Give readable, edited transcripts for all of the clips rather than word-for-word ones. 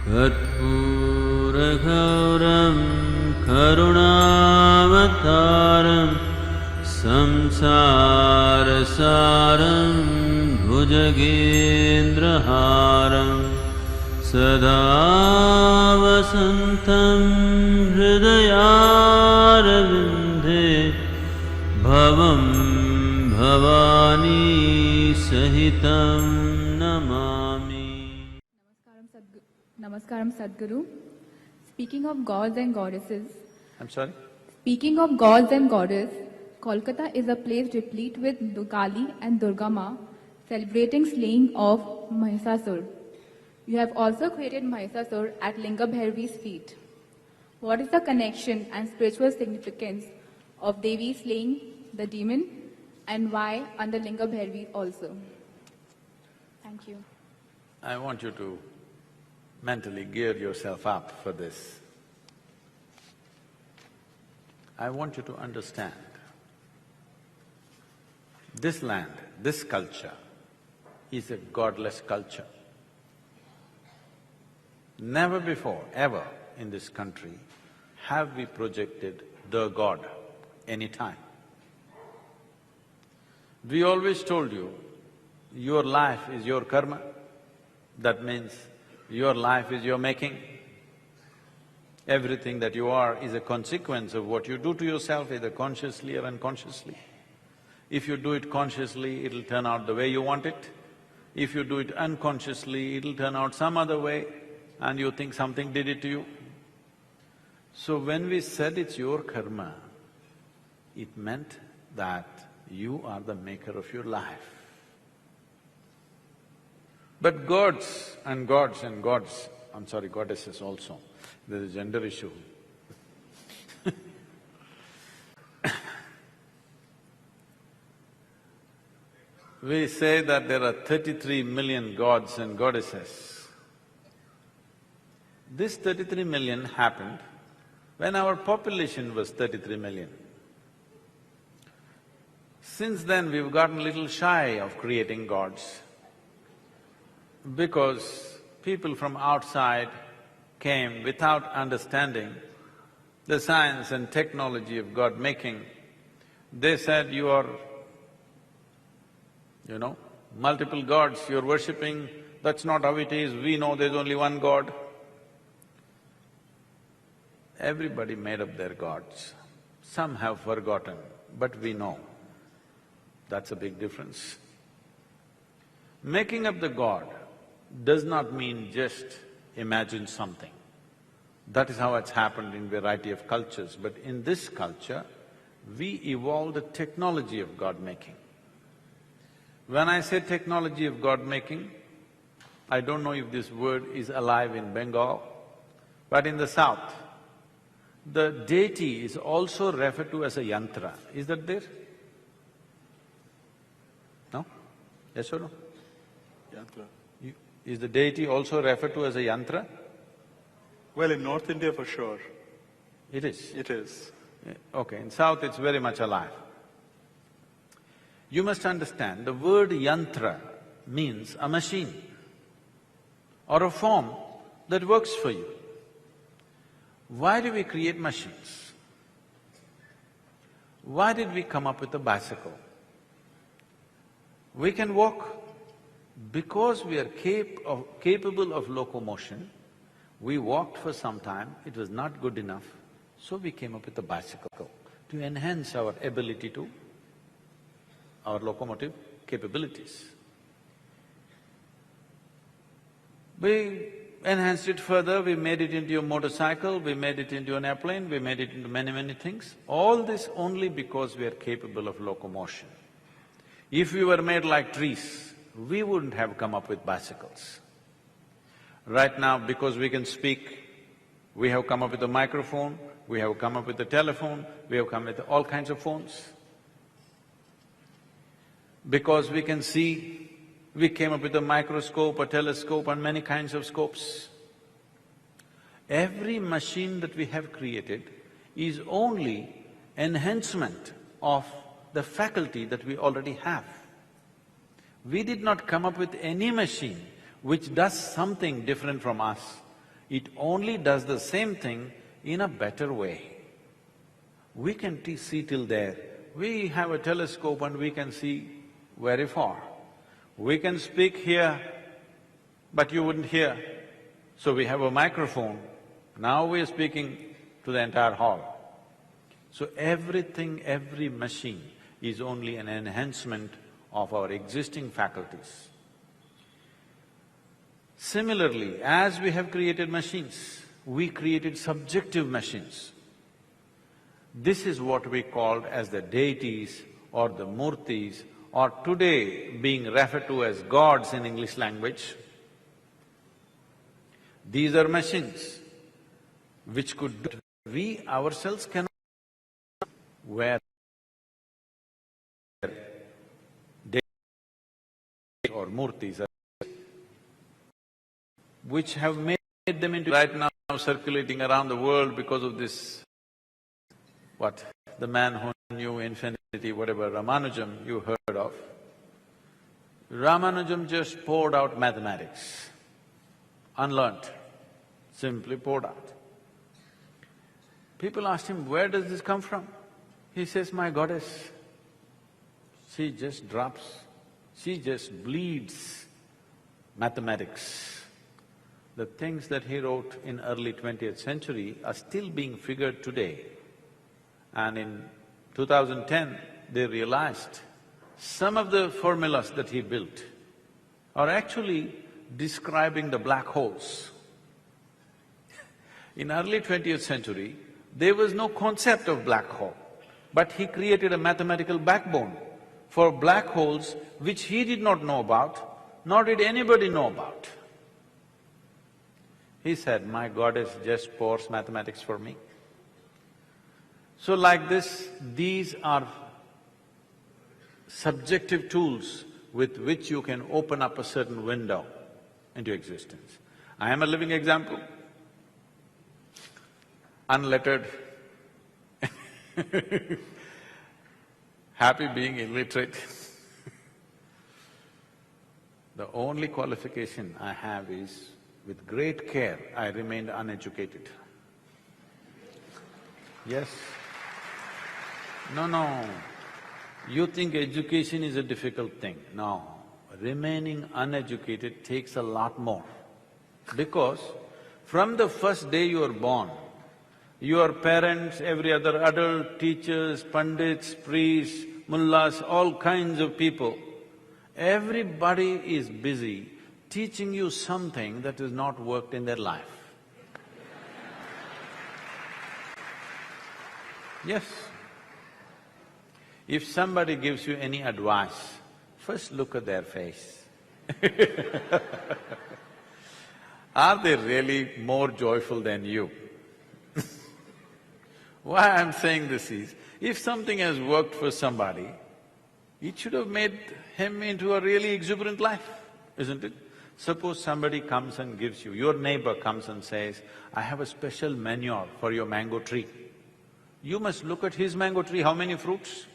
कर्पूरगौरं करुणावतारं संसारसारं भुजगेन्द्रहारं सदा वसन्तं हृदयारविन्दे भवं भवानी सहितं Namami. Namaskaram Sadhguru. Speaking of gods and goddesses. I'm sorry? Speaking of gods and goddess, Kolkata is a place replete with Kali and Durga Ma, celebrating slaying of Mahisasur. You have also created Mahisasur at Linga Bhairavi's feet. What is the connection and spiritual significance of Devi slaying the demon, and why under Linga Bhairavi also? Thank you. I want you to mentally gear yourself up for this. I want you to understand, this land, this culture is a godless culture. Never before, ever in this country have we projected the God any time. We always told you, your life is your karma. That means your life is your making. Everything that you are is a consequence of what you do to yourself, either consciously or unconsciously. If you do it consciously, it'll turn out the way you want it. If you do it unconsciously, it'll turn out some other way and you think something did it to you. So when we said it's your karma, it meant that you are the maker of your life. But gods and gods and gods, I'm sorry, goddesses also, there's a gender issue. We say that there are 33 million gods and goddesses. This 33 million happened when our population was 33 million. Since then, we've gotten little shy of creating gods because people from outside came without understanding the science and technology of God making. They said, you are, multiple gods you're worshipping, that's not how it is, we know there's only one God. Everybody made up their gods. Some have forgotten, but we know. That's a big difference. Making up the God does not mean just imagine something. That is how it's happened in variety of cultures, but in this culture, we evolved the technology of God-making. When I say technology of God-making, I don't know if this word is alive in Bengal, but in the south, the deity is also referred to as a yantra. Is that there? No? Yes or no? Yantra. Is the deity also referred to as a yantra? Well, in North India for sure. It is? It is. Okay, in South it's very much alive. You must understand, the word yantra means a machine or a form that works for you. Why do we create machines? Why did we come up with a bicycle? We can walk because we are capable of locomotion. We walked for some time, it was not good enough, so we came up with a bicycle to enhance our ability to, our locomotive capabilities. We enhanced it further, we made it into a motorcycle, we made it into an airplane, we made it into many things. All this only because we are capable of locomotion. If we were made like trees, we wouldn't have come up with bicycles. Right now, because we can speak, we have come up with a microphone, we have come up with a telephone, we have come up with all kinds of phones. Because we can see, we came up with a microscope, a telescope and many kinds of scopes. Every machine that we have created is only enhancement of the faculty that we already have. We did not come up with any machine which does something different from us. It only does the same thing in a better way. We can see till there. We have a telescope and we can see very far. We can speak here, but you wouldn't hear. So we have a microphone. Now we are speaking to the entire hall. So everything, every machine is only an enhancement of our existing faculties. Similarly, as we have created machines, we created subjective machines. This is what we called as the deities or the murtis, or today being referred to as gods in English language. These are machines which could do… We ourselves cannot… where deities or murtis are, which have made them into… right now circulating around the world because of this… what? The man who knew infinity, whatever, Ramanujam you heard of. Ramanujam just poured out mathematics, unlearnt, simply poured out. People asked him, where does this come from? He says, my goddess, she just drops, she just bleeds mathematics. The things that he wrote in early 20th century are still being figured today. And in 2010, they realized some of the formulas that he built are actually describing the black holes. In early 20th century, there was no concept of black hole, but he created a mathematical backbone for black holes which he did not know about, nor did anybody know about. He said, my goddess just pours mathematics for me. So like this, these are subjective tools with which you can open up a certain window into existence. I am a living example. Unlettered, happy being illiterate. The only qualification I have is, with great care, I remained uneducated. Yes. No. You think education is a difficult thing. No. Remaining uneducated takes a lot more. Because from the first day you are born, your parents, every other adult, teachers, pandits, priests, mullahs, all kinds of people, everybody is busy teaching you something that has not worked in their life. Yes. If somebody gives you any advice, first look at their face. Are they really more joyful than you? Why I'm saying this is, if something has worked for somebody, it should have made him into a really exuberant life, isn't it? Suppose somebody comes and gives you, your neighbor comes and says, I have a special manure for your mango tree. You must look at his mango tree, how many fruits?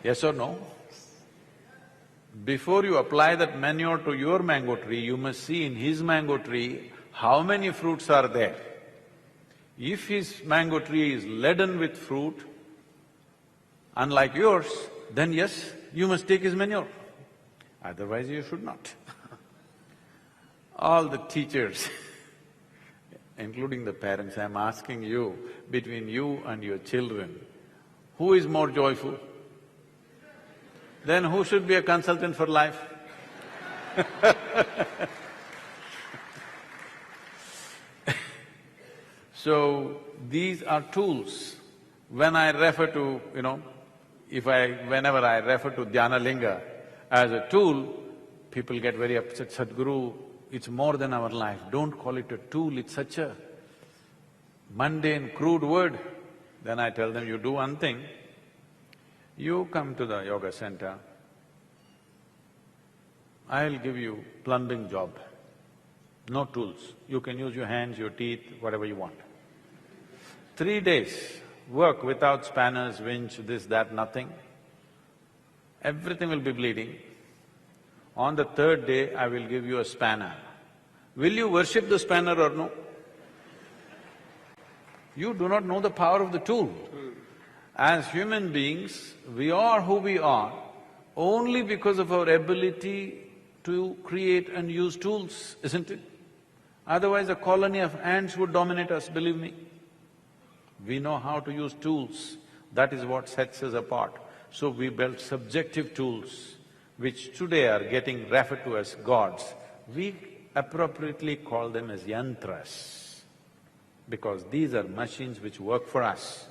Yes or no? Before you apply that manure to your mango tree, you must see in his mango tree how many fruits are there. If his mango tree is laden with fruit, unlike yours, then yes, you must take his manure. Otherwise you should not. All the teachers, including the parents, I'm asking you, between you and your children, who is more joyful? Then who should be a consultant for life? So, these are tools. When I refer to, whenever I refer to Dhyana Linga as a tool, people get very upset, Sadhguru, it's more than our life, don't call it a tool, it's such a mundane, crude word. Then I tell them, you do one thing, you come to the yoga center, I'll give you plumbing job, no tools. You can use your hands, your teeth, whatever you want. 3 days, work without spanners, winch, this, that, nothing. Everything will be bleeding. On the 3rd day, I will give you a spanner. Will you worship the spanner or no? You do not know the power of the tool. As human beings, we are who we are only because of our ability to create and use tools, isn't it? Otherwise, a colony of ants would dominate us, believe me. We know how to use tools, that is what sets us apart. So we built subjective tools, which today are getting referred to as gods. We appropriately call them as yantras, because these are machines which work for us.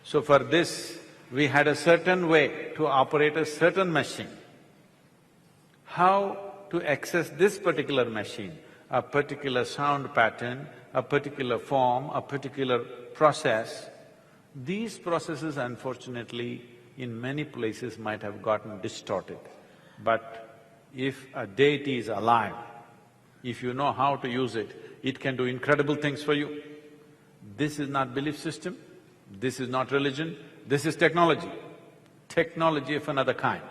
So for this, we had a certain way to operate a certain machine. How to access this particular machine, a particular sound pattern, a particular form, a particular process, these processes unfortunately in many places might have gotten distorted. But if a deity is alive, if you know how to use it, it can do incredible things for you. This is not belief system, this is not religion, this is technology. Technology of another kind.